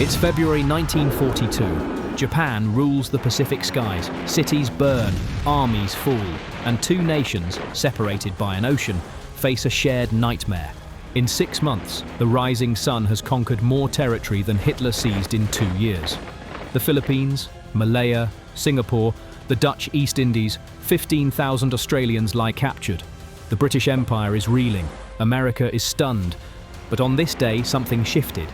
It's February 1942. Japan rules the Pacific skies. Cities burn, armies fall, and two nations, separated by an ocean, face a shared nightmare. In 6 months, the rising sun has conquered more territory than Hitler seized in 2 years. The Philippines, Malaya, Singapore, the Dutch East Indies, 15,000 Australians lie captured. The British Empire is reeling. America is stunned. But on this day, something shifted.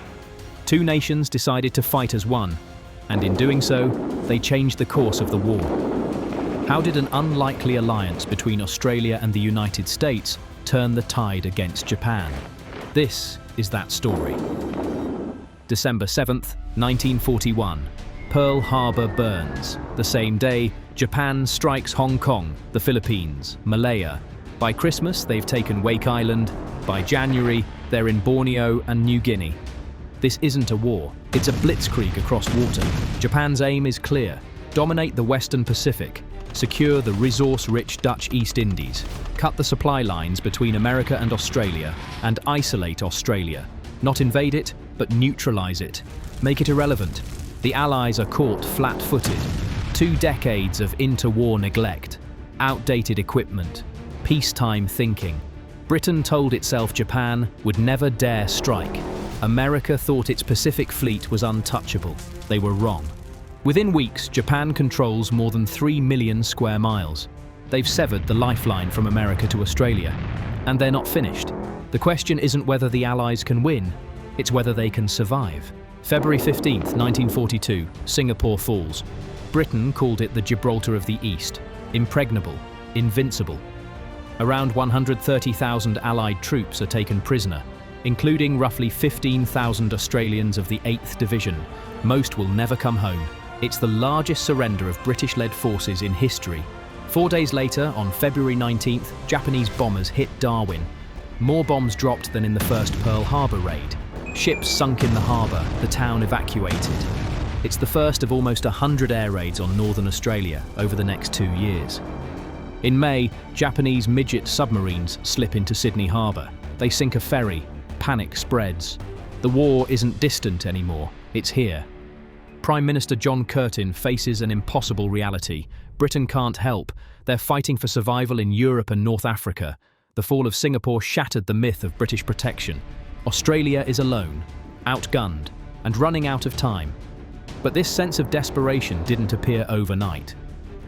Two nations decided to fight as one, and in doing so, they changed the course of the war. How did an unlikely alliance between Australia and the United States turn the tide against Japan? This is that story. December 7th, 1941. Pearl Harbor burns. The same day, Japan strikes Hong Kong, the Philippines, Malaya. By Christmas, they've taken Wake Island. By January, they're in Borneo and New Guinea. This isn't a war, it's a blitzkrieg across water. Japan's aim is clear: dominate the Western Pacific, secure the resource-rich Dutch East Indies, cut the supply lines between America and Australia, and isolate Australia. Not invade it, but neutralize it. Make it irrelevant. The Allies are caught flat-footed. 2 decades of interwar neglect, outdated equipment, peacetime thinking. Britain told itself Japan would never dare strike. America thought its Pacific fleet was untouchable. They were wrong. Within weeks, Japan controls more than 3 million square miles. They've severed the lifeline from America to Australia. And they're not finished. The question isn't whether the Allies can win, it's whether they can survive. February 15th, 1942, Singapore falls. Britain called it the Gibraltar of the East. Impregnable, invincible. Around 130,000 Allied troops are taken prisoner, including roughly 15,000 Australians of the 8th Division. Most will never come home. It's the largest surrender of British-led forces in history. 4 days later, on February 19th, Japanese bombers hit Darwin. More bombs dropped than in the first Pearl Harbor raid. Ships sunk in the harbor, the town evacuated. It's the first of almost 100 air raids on northern Australia over the next 2 years. In May, Japanese midget submarines slip into Sydney Harbour. They sink a ferry. Panic spreads. The war isn't distant anymore, it's here. Prime Minister John Curtin faces an impossible reality. Britain can't help. They're fighting for survival in Europe and North Africa. The fall of Singapore shattered the myth of British protection. Australia is alone, outgunned, and running out of time. But this sense of desperation didn't appear overnight.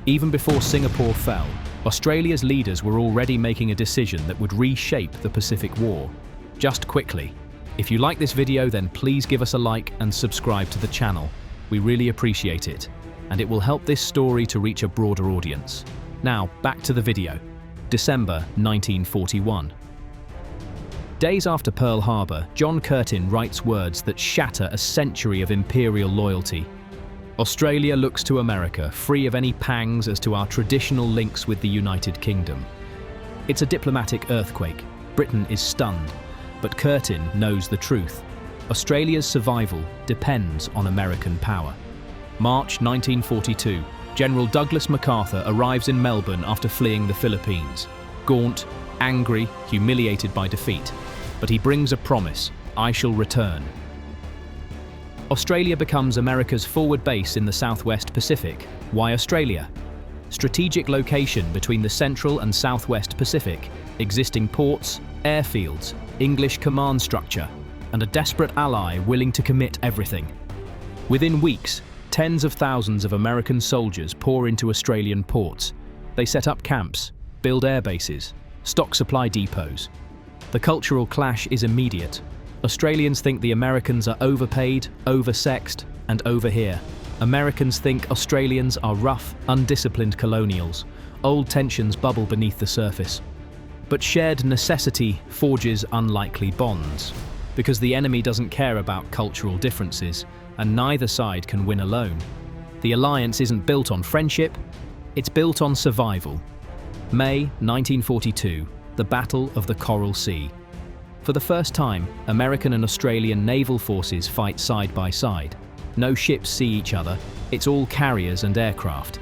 Even before Singapore fell, Australia's leaders were already making a decision that would reshape the Pacific War. Just quickly, if you like this video, then please give us a like and subscribe to the channel. We really appreciate it, and it will help this story to reach a broader audience. Now, back to the video. December 1941. Days after Pearl Harbor, John Curtin writes words that shatter a century of imperial loyalty. Australia looks to America, free of any pangs as to our traditional links with the United Kingdom. It's a diplomatic earthquake. Britain is stunned. But Curtin knows the truth. Australia's survival depends on American power. March 1942. General Douglas MacArthur arrives in Melbourne after fleeing the Philippines. Gaunt, angry, humiliated by defeat. But he brings a promise: I shall return. Australia becomes America's forward base in the Southwest Pacific. Why Australia? Strategic location between the Central and Southwest Pacific, existing ports, airfields, English command structure, and a desperate ally willing to commit everything. Within weeks, tens of thousands of American soldiers pour into Australian ports. They set up camps, build air bases, stock supply depots. The cultural clash is immediate. Australians think the Americans are overpaid, oversexed, and over here. Americans think Australians are rough, undisciplined colonials. Old tensions bubble beneath the surface. But shared necessity forges unlikely bonds, because the enemy doesn't care about cultural differences, and neither side can win alone. The alliance isn't built on friendship, it's built on survival. May 1942, the Battle of the Coral Sea. For the first time, American and Australian naval forces fight side by side. No ships see each other, it's all carriers and aircraft.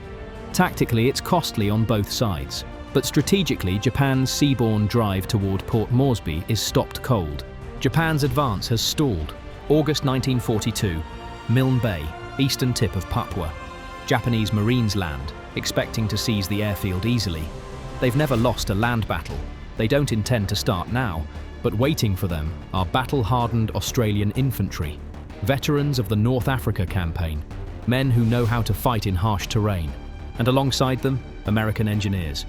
Tactically, it's costly on both sides. But strategically, Japan's seaborne drive toward Port Moresby is stopped cold. Japan's advance has stalled. August 1942. Milne Bay, eastern tip of Papua. Japanese Marines land, expecting to seize the airfield easily. They've never lost a land battle. They don't intend to start now, but waiting for them are battle-hardened Australian infantry, veterans of the North Africa campaign, men who know how to fight in harsh terrain, and alongside them, American engineers.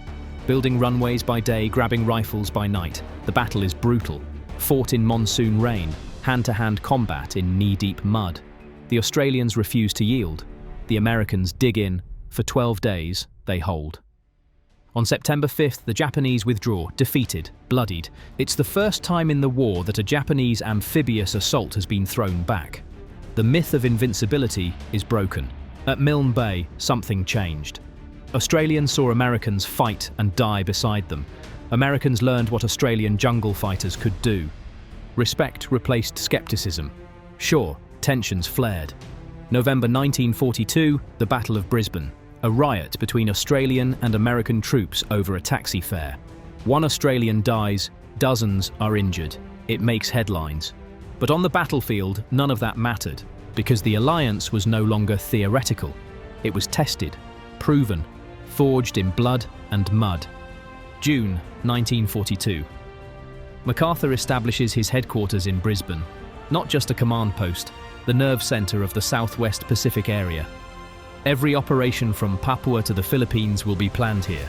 Building runways by day, grabbing rifles by night, the battle is brutal, fought in monsoon rain, hand-to-hand combat in knee-deep mud. The Australians refuse to yield. The Americans dig in. For 12 days, they hold. On September 5th, the Japanese withdraw, defeated, bloodied. It's the first time in the war that a Japanese amphibious assault has been thrown back. The myth of invincibility is broken. At Milne Bay, something changed. Australians saw Americans fight and die beside them. Americans learned what Australian jungle fighters could do. Respect replaced skepticism. Sure, tensions flared. November 1942, the Battle of Brisbane. A riot between Australian and American troops over a taxi fare. One Australian dies, dozens are injured. It makes headlines. But on the battlefield, none of that mattered, because the alliance was no longer theoretical. It was tested, proven, forged in blood and mud. June 1942. MacArthur establishes his headquarters in Brisbane, not just a command post, the nerve centre of the Southwest Pacific area. Every operation from Papua to the Philippines will be planned here.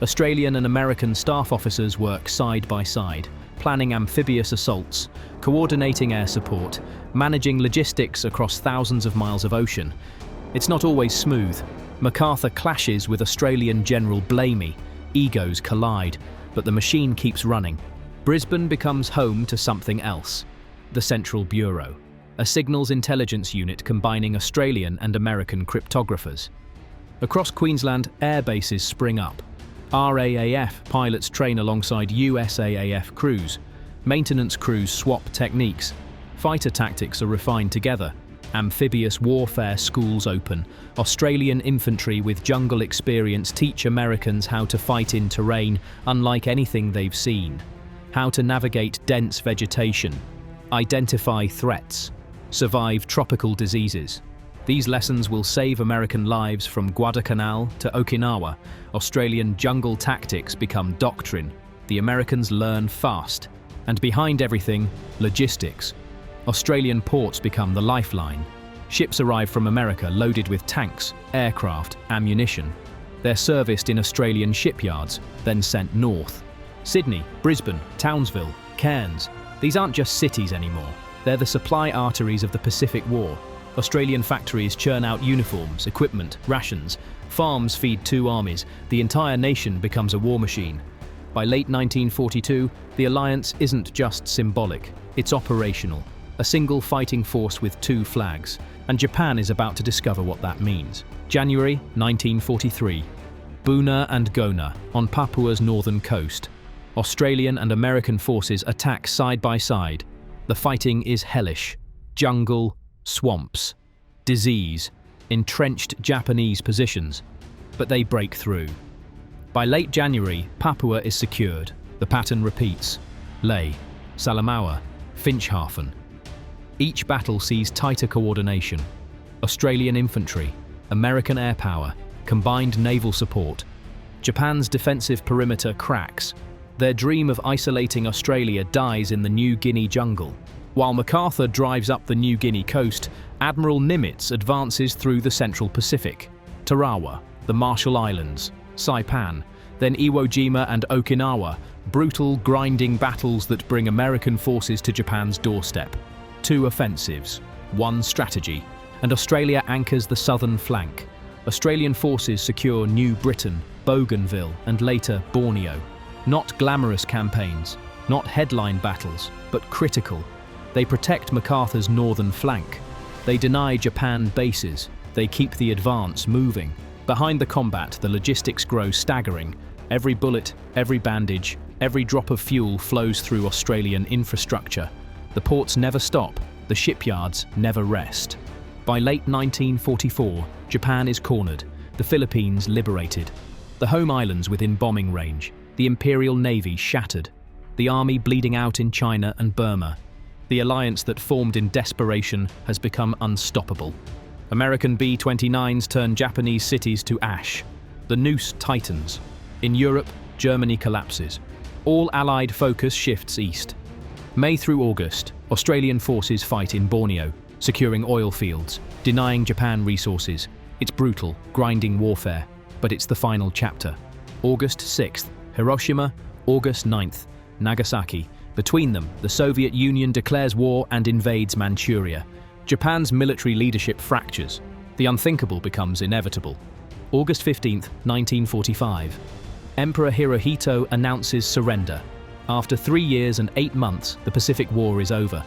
Australian and American staff officers work side by side, planning amphibious assaults, coordinating air support, managing logistics across thousands of miles of ocean. It's not always smooth. MacArthur clashes with Australian General Blamey. Egos collide, but the machine keeps running. Brisbane becomes home to something else, the Central Bureau, a signals intelligence unit combining Australian and American cryptographers. Across Queensland, air bases spring up. RAAF pilots train alongside USAAF crews. Maintenance crews swap techniques. Fighter tactics are refined together. Amphibious warfare schools open. Australian infantry with jungle experience teach Americans how to fight in terrain unlike anything they've seen. How to navigate dense vegetation. Identify threats. Survive tropical diseases. These lessons will save American lives from Guadalcanal to Okinawa. Australian jungle tactics become doctrine. The Americans learn fast. And behind everything, logistics. Australian ports become the lifeline. Ships arrive from America loaded with tanks, aircraft, ammunition. They're serviced in Australian shipyards, then sent north. Sydney, Brisbane, Townsville, Cairns. These aren't just cities anymore. They're the supply arteries of the Pacific War. Australian factories churn out uniforms, equipment, rations. Farms feed two armies. The entire nation becomes a war machine. By late 1942, the alliance isn't just symbolic, it's operational. A single fighting force with two flags. And Japan is about to discover what that means. January 1943. Buna and Gona, on Papua's northern coast. Australian and American forces attack side by side. The fighting is hellish. Jungle, swamps, disease, entrenched Japanese positions. But they break through. By late January, Papua is secured. The pattern repeats. Lae, Salamaua, Finschhafen. Each battle sees tighter coordination. Australian infantry, American air power, combined naval support. Japan's defensive perimeter cracks. Their dream of isolating Australia dies in the New Guinea jungle. While MacArthur drives up the New Guinea coast, Admiral Nimitz advances through the Central Pacific. Tarawa, the Marshall Islands, Saipan, then Iwo Jima and Okinawa, brutal, grinding battles that bring American forces to Japan's doorstep. 2 offensives, 1 strategy, and Australia anchors the southern flank. Australian forces secure New Britain, Bougainville, and later Borneo. Not glamorous campaigns, not headline battles, but critical. They protect MacArthur's northern flank. They deny Japan bases. They keep the advance moving. Behind the combat, the logistics grow staggering. Every bullet, every bandage, every drop of fuel flows through Australian infrastructure. The ports never stop. The shipyards never rest. By late 1944, Japan is cornered. The Philippines liberated. The home islands within bombing range. The Imperial Navy shattered. The army bleeding out in China and Burma. The alliance that formed in desperation has become unstoppable. American B-29s turn Japanese cities to ash. The noose tightens. In Europe, Germany collapses. All Allied focus shifts east. May through August, Australian forces fight in Borneo, securing oil fields, denying Japan resources. It's brutal, grinding warfare, but it's the final chapter. August 6th, Hiroshima. August 9th, Nagasaki. Between them, the Soviet Union declares war and invades Manchuria. Japan's military leadership fractures. The unthinkable becomes inevitable. August 15th, 1945. Emperor Hirohito announces surrender. After 3 years and 8 months, the Pacific War is over.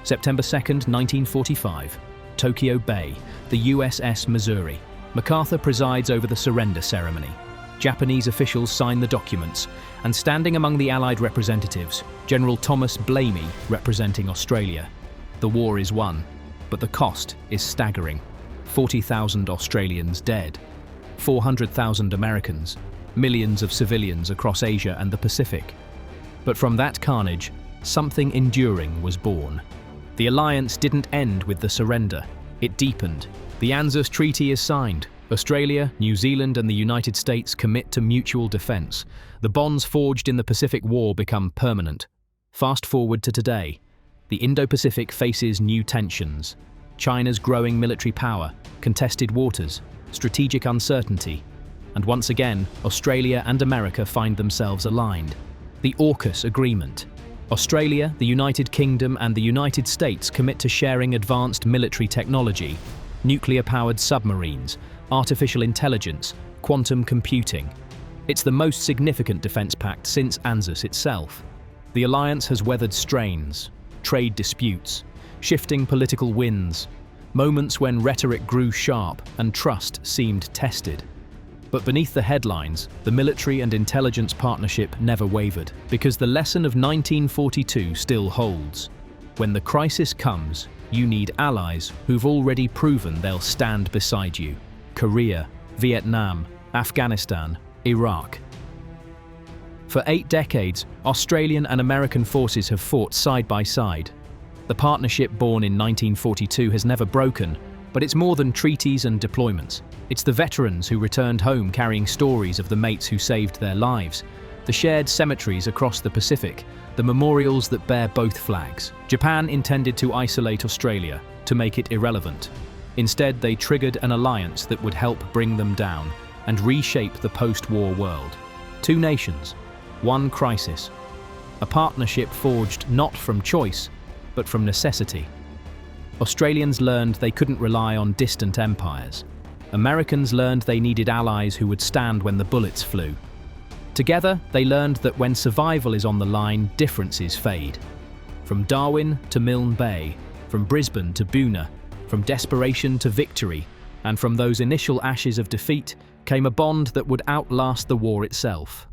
September 2nd, 1945. Tokyo Bay, the USS Missouri. MacArthur presides over the surrender ceremony. Japanese officials sign the documents, and standing among the Allied representatives, General Thomas Blamey, representing Australia. The war is won, but the cost is staggering. 40,000 Australians dead, 400,000 Americans, millions of civilians across Asia and the Pacific. But from that carnage, something enduring was born. The alliance didn't end with the surrender. It deepened. The ANZUS Treaty is signed. Australia, New Zealand and the United States commit to mutual defence. The bonds forged in the Pacific War become permanent. Fast forward to today. The Indo-Pacific faces new tensions. China's growing military power, contested waters, strategic uncertainty. And once again, Australia and America find themselves aligned. The AUKUS Agreement. Australia, the United Kingdom and the United States commit to sharing advanced military technology, nuclear-powered submarines, artificial intelligence, quantum computing. It's the most significant defence pact since ANZUS itself. The alliance has weathered strains, trade disputes, shifting political winds, moments when rhetoric grew sharp and trust seemed tested. But beneath the headlines, the military and intelligence partnership never wavered, because the lesson of 1942 still holds. When the crisis comes, you need allies who've already proven they'll stand beside you. Korea, Vietnam, Afghanistan, Iraq. For 8 decades, Australian and American forces have fought side by side. The partnership born in 1942 has never broken, but it's more than treaties and deployments. It's the veterans who returned home carrying stories of the mates who saved their lives, the shared cemeteries across the Pacific, the memorials that bear both flags. Japan intended to isolate Australia, to make it irrelevant. Instead, they triggered an alliance that would help bring them down and reshape the post-war world. 2 nations, 1 crisis. A partnership forged not from choice, but from necessity. Australians learned they couldn't rely on distant empires. Americans learned they needed allies who would stand when the bullets flew. Together, they learned that when survival is on the line, differences fade. From Darwin to Milne Bay, from Brisbane to Boonah, from desperation to victory, and from those initial ashes of defeat came a bond that would outlast the war itself.